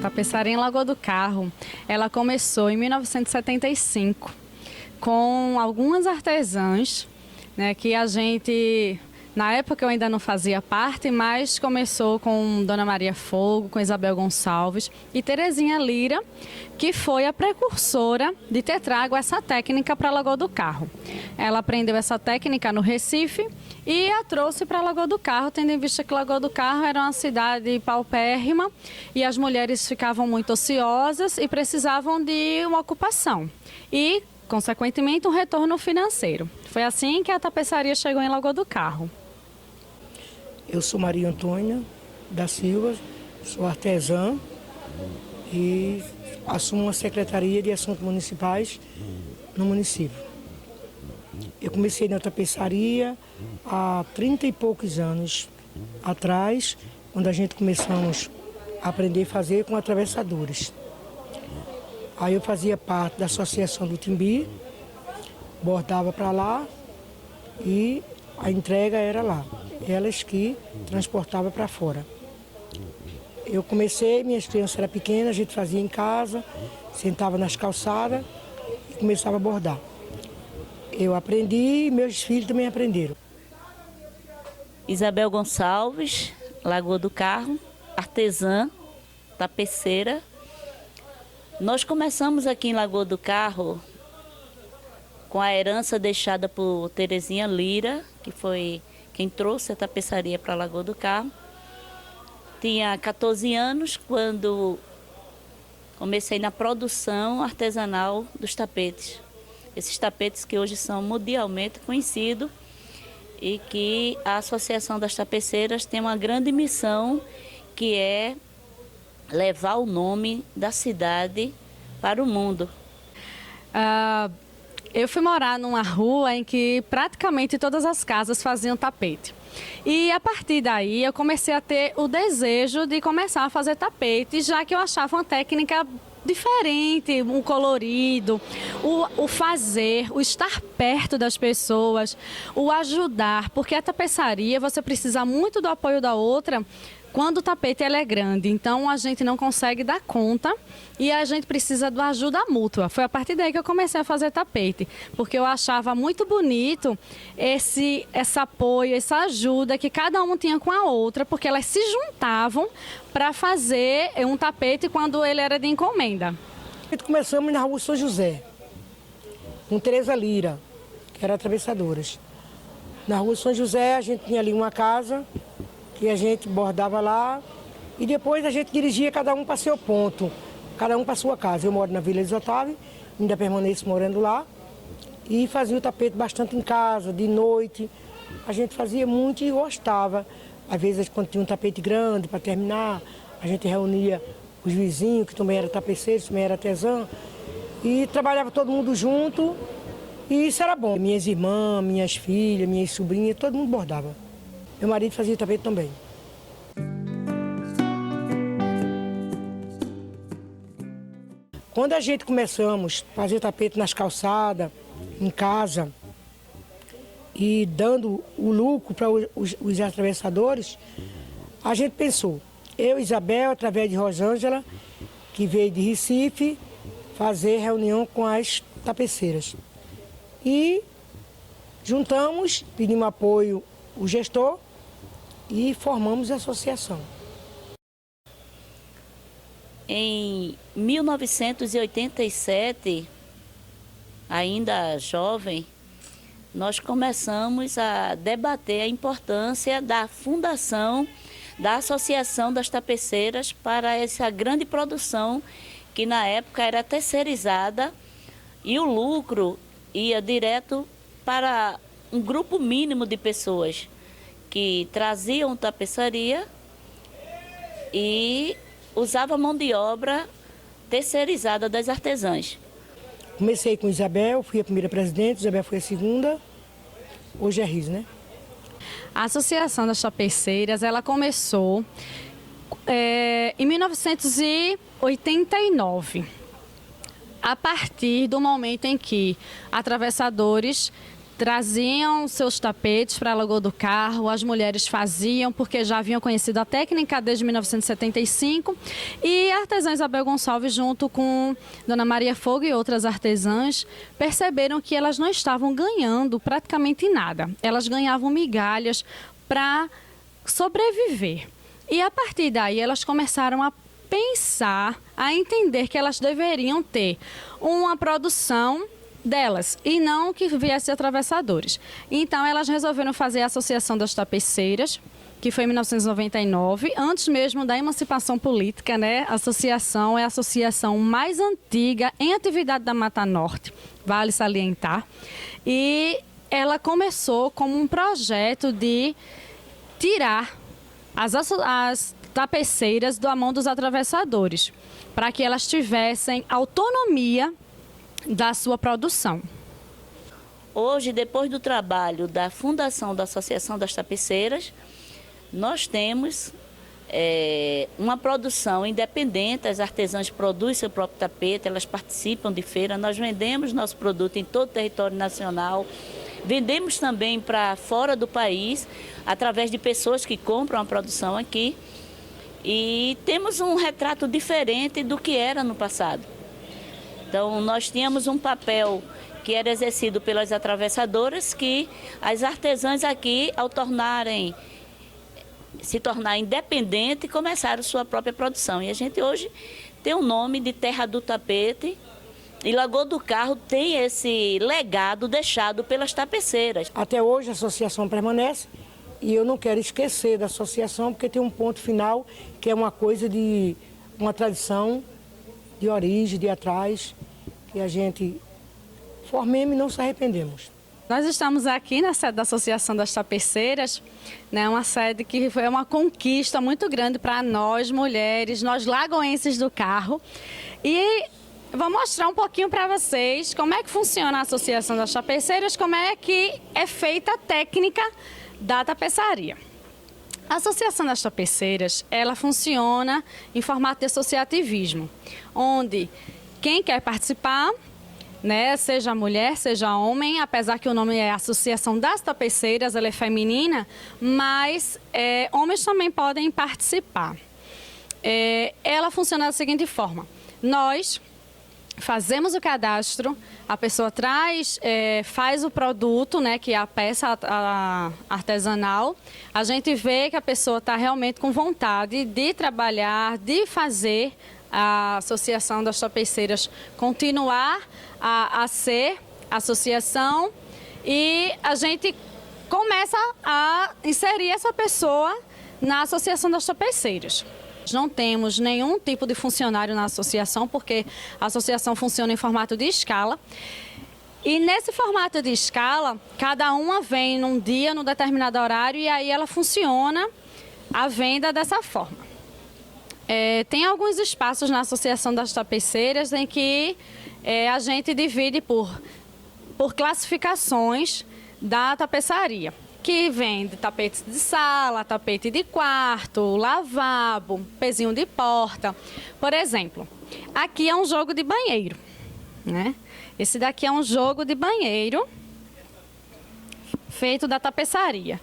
tapeçaria em Lagoa do Carro, ela começou em 1975 com algumas artesãs, né, que a gente, na época eu ainda não fazia parte, mas começou com Dona Maria Fogo, com Isabel Gonçalves e Terezinha Lira, que foi a precursora de ter trago essa técnica para Lagoa do Carro. Ela aprendeu essa técnica no Recife e a trouxe para Lagoa do Carro, tendo em vista que Lagoa do Carro era uma cidade paupérrima e as mulheres ficavam muito ociosas e precisavam de uma ocupação e, consequentemente, um retorno financeiro. Foi assim que a tapeçaria chegou em Lagoa do Carro. Eu sou Maria Antônia da Silva, sou artesã e assumo a Secretaria de Assuntos Municipais no município. Eu comecei na tapeçaria há 30 e poucos anos atrás, quando a gente começamos a aprender a fazer com atravessadores. Aí eu fazia parte da Associação do Timbi, bordava para lá e a entrega era lá. Elas que transportavam para fora. Eu comecei, minhas crianças eram pequenas, a gente fazia em casa, sentava nas calçadas e começava a bordar. Eu aprendi e meus filhos também aprenderam. Isabel Gonçalves, Lagoa do Carro, artesã, tapeceira. Nós começamos aqui em Lagoa do Carro com a herança deixada por Terezinha Lira, que foi quem trouxe a tapeçaria para Lagoa do Carro. Tinha 14 anos quando comecei na produção artesanal dos tapetes. Esses tapetes que hoje são mundialmente conhecidos e que a Associação das Tapeceiras tem uma grande missão, que é levar o nome da cidade para o mundo. Eu fui morar numa rua em que praticamente todas as casas faziam tapete. E a partir daí eu comecei a ter o desejo de começar a fazer tapete, já que eu achava uma técnica diferente, um colorido, o fazer, o estar perto das pessoas, o ajudar, porque a tapeçaria você precisa muito do apoio da outra quando o tapete é grande, então a gente não consegue dar conta e a gente precisa da ajuda mútua. Foi a partir daí que eu comecei a fazer tapete, porque eu achava muito bonito esse apoio, essa ajuda que cada um tinha com a outra, porque elas se juntavam para fazer um tapete quando ele era de encomenda. Começamos na Rua São José, com Tereza Lira, que era atravessadoras. Na Rua São José a gente tinha ali uma casa que a gente bordava lá e depois a gente dirigia cada um para seu ponto, cada um para sua casa. Eu moro na Vila Isotávio, ainda permaneço morando lá e fazia o tapete bastante em casa, de noite. A gente fazia muito e gostava. Às vezes, quando tinha um tapete grande para terminar, a gente reunia os vizinhos, que também eram tapeceiros, também eram artesãos, e trabalhava todo mundo junto e isso era bom. Minhas irmãs, minhas filhas, minhas sobrinhas, todo mundo bordava. Meu marido fazia tapete também. Quando a gente começamos a fazer tapete nas calçadas, em casa, e dando o lucro para os atravessadores, a gente pensou, eu e Isabel, através de Rosângela, que veio de Recife, fazer reunião com as tapeceiras. E juntamos, pedimos apoio ao gestor, e formamos a associação. Em 1987, ainda jovem, nós começamos a debater a importância da fundação da Associação das Tapeceiras para essa grande produção que na época era terceirizada e o lucro ia direto para um grupo mínimo de pessoas que traziam tapeçaria e usava mão de obra terceirizada das artesãs. Comecei com Isabel, fui a primeira presidente, Isabel foi a segunda, hoje é RIS, né? A Associação das Tapeceiras, ela começou em 1989, a partir do momento em que atravessadores traziam seus tapetes para a Lagoa do Carro, as mulheres faziam, porque já haviam conhecido a técnica desde 1975, e a artesã Isabel Gonçalves, junto com Dona Maria Fogo e outras artesãs, perceberam que elas não estavam ganhando praticamente nada. Elas ganhavam migalhas para sobreviver. E a partir daí elas começaram a pensar, a entender que elas deveriam ter uma produção delas e não que viesse atravessadores. Então elas resolveram fazer a Associação das Tapeceiras, que foi em 1999, antes mesmo da emancipação política, né? A associação é a associação mais antiga em atividade da Mata Norte, vale salientar. E ela começou como um projeto de tirar as tapeceiras da mão dos atravessadores, para que elas tivessem autonomia da sua produção. Hoje, depois do trabalho da fundação da Associação das Tapeceiras, nós temos uma produção independente, as artesãs produzem seu próprio tapete, elas participam de feira, nós vendemos nosso produto em todo o território nacional, vendemos também para fora do país, através de pessoas que compram a produção aqui, e temos um retrato diferente do que era no passado. Então, nós tínhamos um papel que era exercido pelas atravessadoras, que as artesãs aqui, ao se tornar independente, começaram sua própria produção. E a gente hoje tem o nome de Terra do Tapete, e Lagoa do Carro tem esse legado deixado pelas tapeceiras. Até hoje a associação permanece e eu não quero esquecer da associação, porque tem um ponto final que é uma coisa de uma tradição de origem, de atrás, que a gente formemos e não se arrependemos. Nós estamos aqui na sede da Associação das Tapeceiras, né, uma sede que foi uma conquista muito grande para nós, mulheres, nós lagoenses do Carro. E vou mostrar um pouquinho para vocês como é que funciona a Associação das Tapeceiras, como é que é feita a técnica da tapeçaria. A Associação das Tapeceiras, ela funciona em formato de associativismo, onde quem quer participar, né, seja mulher, seja homem, apesar que o nome é Associação das Tapeceiras, ela é feminina, mas homens também podem participar. Ela funciona da seguinte forma: nós fazemos o cadastro, a pessoa faz o produto, né, que é a peça artesanal. A gente vê que a pessoa está realmente com vontade de trabalhar, de fazer a Associação das Tapeceiras continuar a ser associação, e a gente começa a inserir essa pessoa na Associação das Tapeceiras. Não temos nenhum tipo de funcionário na associação, porque a associação funciona em formato de escala. E nesse formato de escala, cada uma vem num dia, num determinado horário, e aí ela funciona a venda dessa forma. Tem alguns espaços na Associação das Tapeceiras em que a gente divide por classificações da tapeçaria, que vende tapetes de sala, tapete de quarto, lavabo, pezinho de porta. Por exemplo, aqui é um jogo de banheiro, né? Esse daqui é um jogo de banheiro feito da tapeçaria.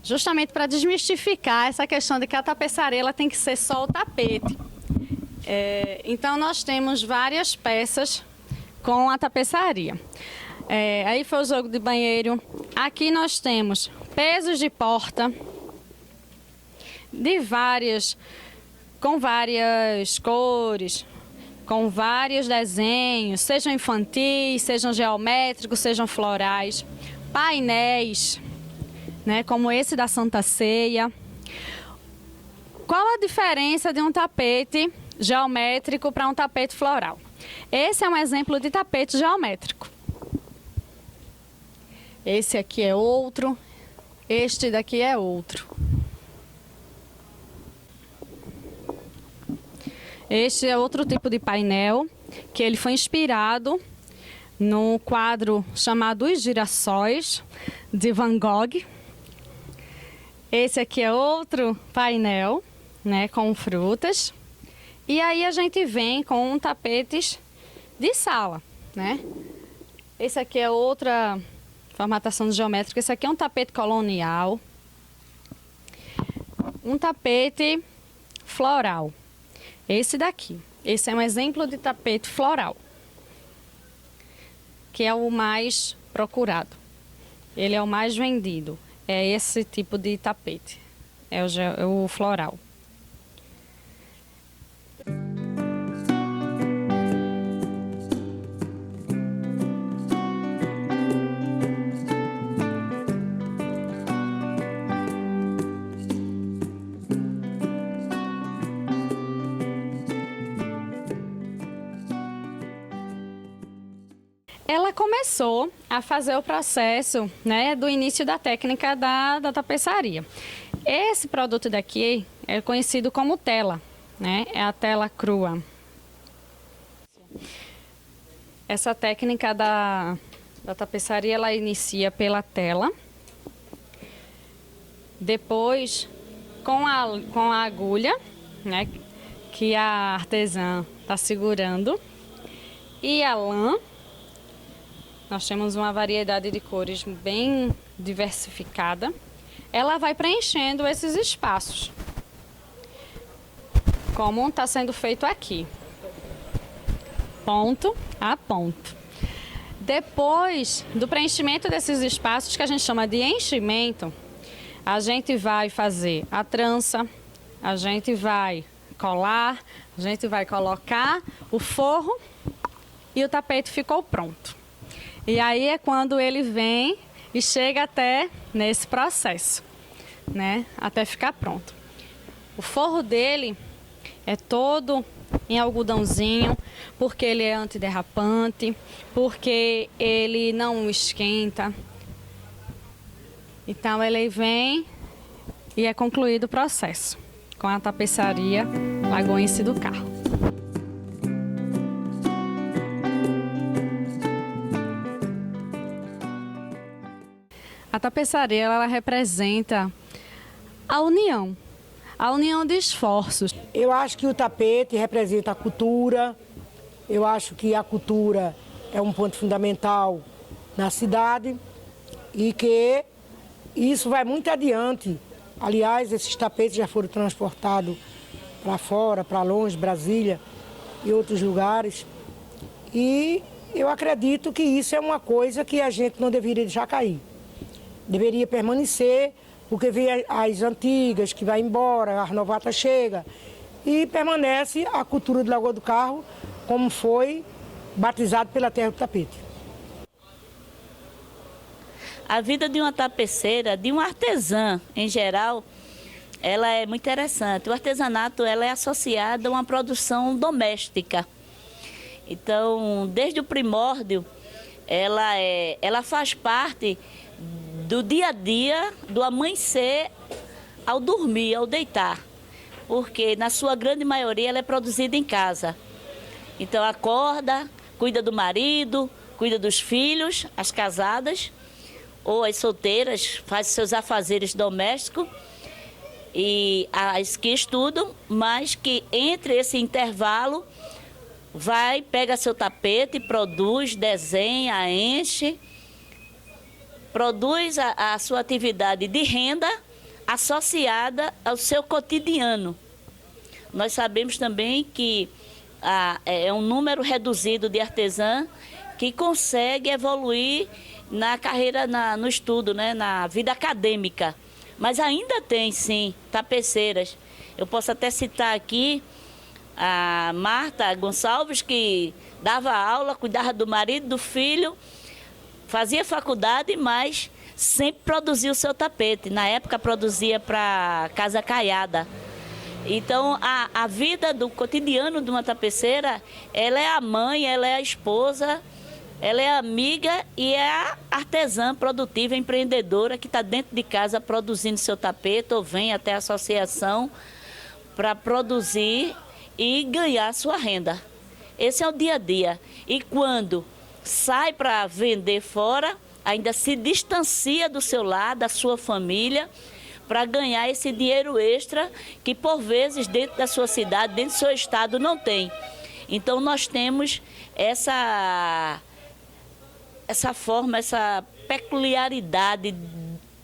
Justamente para desmistificar essa questão de que a tapeçaria ela tem que ser só o tapete. Então nós temos várias peças com a tapeçaria. Aí foi o jogo de banheiro. Aqui nós temos pesos de porta com várias cores, com vários desenhos, sejam infantis, sejam geométricos, sejam florais, painéis, né, como esse da Santa Ceia. Qual a diferença de um tapete geométrico para um tapete floral? Esse é um exemplo de tapete geométrico. Esse aqui é outro, este daqui é outro. Este é outro tipo de painel, que ele foi inspirado no quadro chamado Os Girassóis, de Van Gogh. Esse aqui é outro painel, né, com frutas. E aí a gente vem com tapetes de sala, né? Esse aqui é outra formatação geométrica. Esse aqui é um tapete colonial. Um tapete floral. Esse daqui. Esse é um exemplo de tapete floral, que é o mais procurado. Ele é o mais vendido. É esse tipo de tapete. É o floral. Ela começou a fazer o processo, né, do início da técnica da tapeçaria. Esse produto daqui é conhecido como tela, né? É a tela crua. Essa técnica da tapeçaria, ela inicia pela tela. Depois, com a agulha, né, que a artesã está segurando, e a lã. Nós temos uma variedade de cores bem diversificada. Ela vai preenchendo esses espaços, como está sendo feito aqui, ponto a ponto. Depois do preenchimento desses espaços, que a gente chama de enchimento, a gente vai fazer a trança, a gente vai colar, a gente vai colocar o forro e o tapete ficou pronto. E aí é quando ele vem e chega até nesse processo, né? Até ficar pronto. O forro dele é todo em algodãozinho, porque ele é antiderrapante, porque ele não esquenta. Então ele vem e é concluído o processo com a tapeçaria Lagoense do Carro. A tapeçaria, ela representa a união de esforços. Eu acho que o tapete representa a cultura, eu acho que a cultura é um ponto fundamental na cidade e que isso vai muito adiante. Aliás, esses tapetes já foram transportados para fora, para longe, Brasília e outros lugares. E eu acredito que isso é uma coisa que a gente não deveria deixar cair. Deveria permanecer, porque vem as antigas que vai embora, as novatas chegam. E permanece a cultura de Lagoa do Carro, como foi batizado pela Terra do Tapete. A vida de uma tapeceira, de um artesã em geral, ela é muito interessante. O artesanato, ela é associado a uma produção doméstica. Então, desde o primórdio, ela faz parte do dia a dia, do amanhecer ao dormir, ao deitar. Porque, na sua grande maioria, ela é produzida em casa. Então, acorda, cuida do marido, cuida dos filhos, as casadas, ou as solteiras, faz seus afazeres domésticos, e as que estudam, mas que entre esse intervalo, pega seu tapete, produz, desenha, enche, produz a sua atividade de renda associada ao seu cotidiano. Nós sabemos também que é um número reduzido de artesã que consegue evoluir na carreira, no estudo, né, na vida acadêmica. Mas ainda tem, sim, tapeceiras. Eu posso até citar aqui a Marta Gonçalves, que dava aula, cuidava do marido, do filho, fazia faculdade, mas sempre produzia o seu tapete. Na época produzia para Casa Caiada. Então a vida do cotidiano de uma tapeceira, ela é a mãe, ela é a esposa, ela é a amiga e é a artesã produtiva, empreendedora que está dentro de casa produzindo seu tapete ou vem até a associação para produzir e ganhar sua renda. Esse é o dia a dia. E quando sai para vender fora, ainda se distancia do seu lar, da sua família, para ganhar esse dinheiro extra que, por vezes, dentro da sua cidade, dentro do seu estado, não tem. Então, nós temos essa forma, essa peculiaridade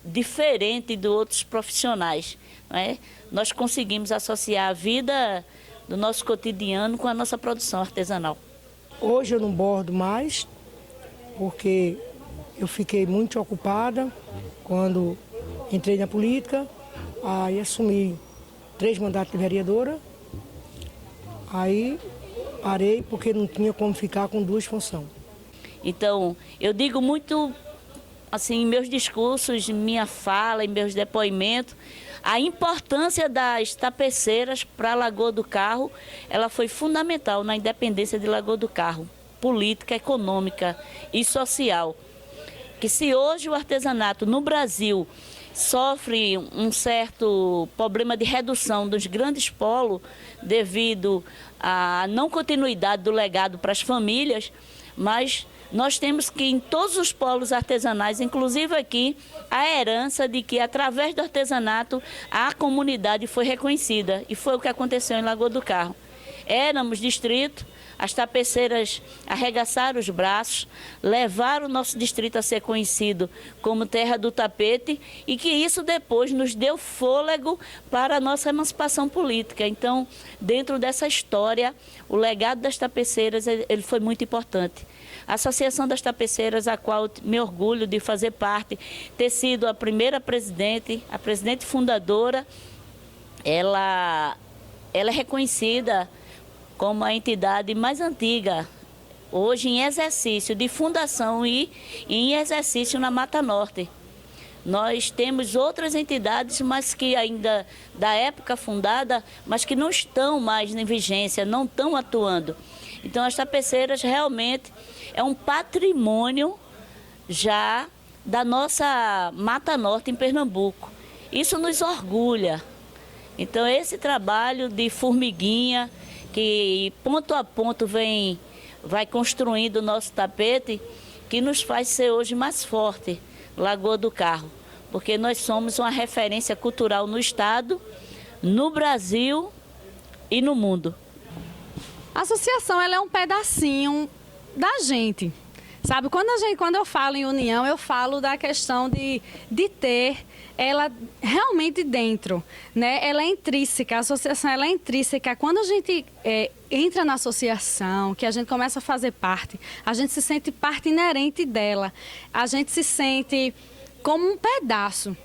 diferente de outros profissionais, não é? Nós conseguimos associar a vida do nosso cotidiano com a nossa produção artesanal. Hoje eu não bordo mais, porque eu fiquei muito ocupada quando entrei na política, aí assumi 3 mandatos de vereadora, aí parei porque não tinha como ficar com 2 funções. Então, eu digo muito, assim, em meus discursos, em minha fala, em meus depoimentos, a importância das tapeceiras para a Lagoa do Carro, ela foi fundamental na independência de Lagoa do Carro, política, econômica e social. Que se hoje o artesanato no Brasil sofre um certo problema de redução dos grandes polos devido à não continuidade do legado para as famílias, mas nós temos que, em todos os polos artesanais, inclusive aqui, a herança de que, através do artesanato, a comunidade foi reconhecida. E foi o que aconteceu em Lagoa do Carro. Éramos distrito, as tapeceiras arregaçaram os braços, levaram o nosso distrito a ser conhecido como terra do tapete e que isso depois nos deu fôlego para a nossa emancipação política. Então, dentro dessa história, o legado das tapeceiras ele foi muito importante. A Associação das Tapeceiras, a qual me orgulho de fazer parte, ter sido a primeira presidente, a presidente fundadora, ela é reconhecida como a entidade mais antiga, hoje em exercício de fundação e em exercício na Mata Norte. Nós temos outras entidades, mas que ainda da época fundada, mas que não estão mais em vigência, não estão atuando. Então as tapeceiras realmente é um patrimônio já da nossa Mata Norte em Pernambuco. Isso nos orgulha. Então esse trabalho de formiguinha, que ponto a ponto vai construindo o nosso tapete, que nos faz ser hoje mais forte, Lagoa do Carro, porque nós somos uma referência cultural no estado, no Brasil e no mundo. A associação ela é um pedacinho da gente, sabe? Quando eu falo em união, eu falo da questão de ter ela realmente dentro, né? Ela é intrínseca, a associação ela é intrínseca. Quando a gente entra na associação, que a gente começa a fazer parte, a gente se sente parte inerente dela, a gente se sente como um pedaço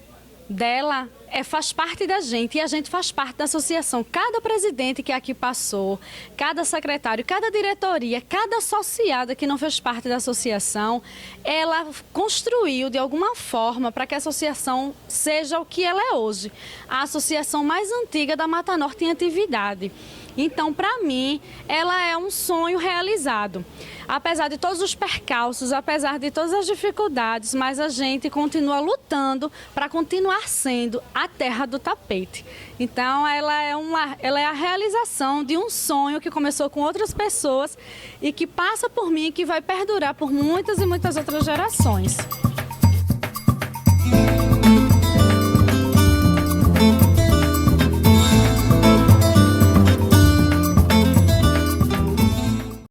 dela, faz parte da gente e a gente faz parte da associação. Cada presidente que aqui passou, cada secretário, cada diretoria, cada associada que não fez parte da associação, ela construiu de alguma forma para que a associação seja o que ela é hoje. A associação mais antiga da Mata Norte em atividade. Então, para mim, ela é um sonho realizado. Apesar de todos os percalços, apesar de todas as dificuldades, mas a gente continua lutando para continuar sendo a terra do tapete. Então, ela é a realização de um sonho que começou com outras pessoas e que passa por mim e que vai perdurar por muitas e muitas outras gerações.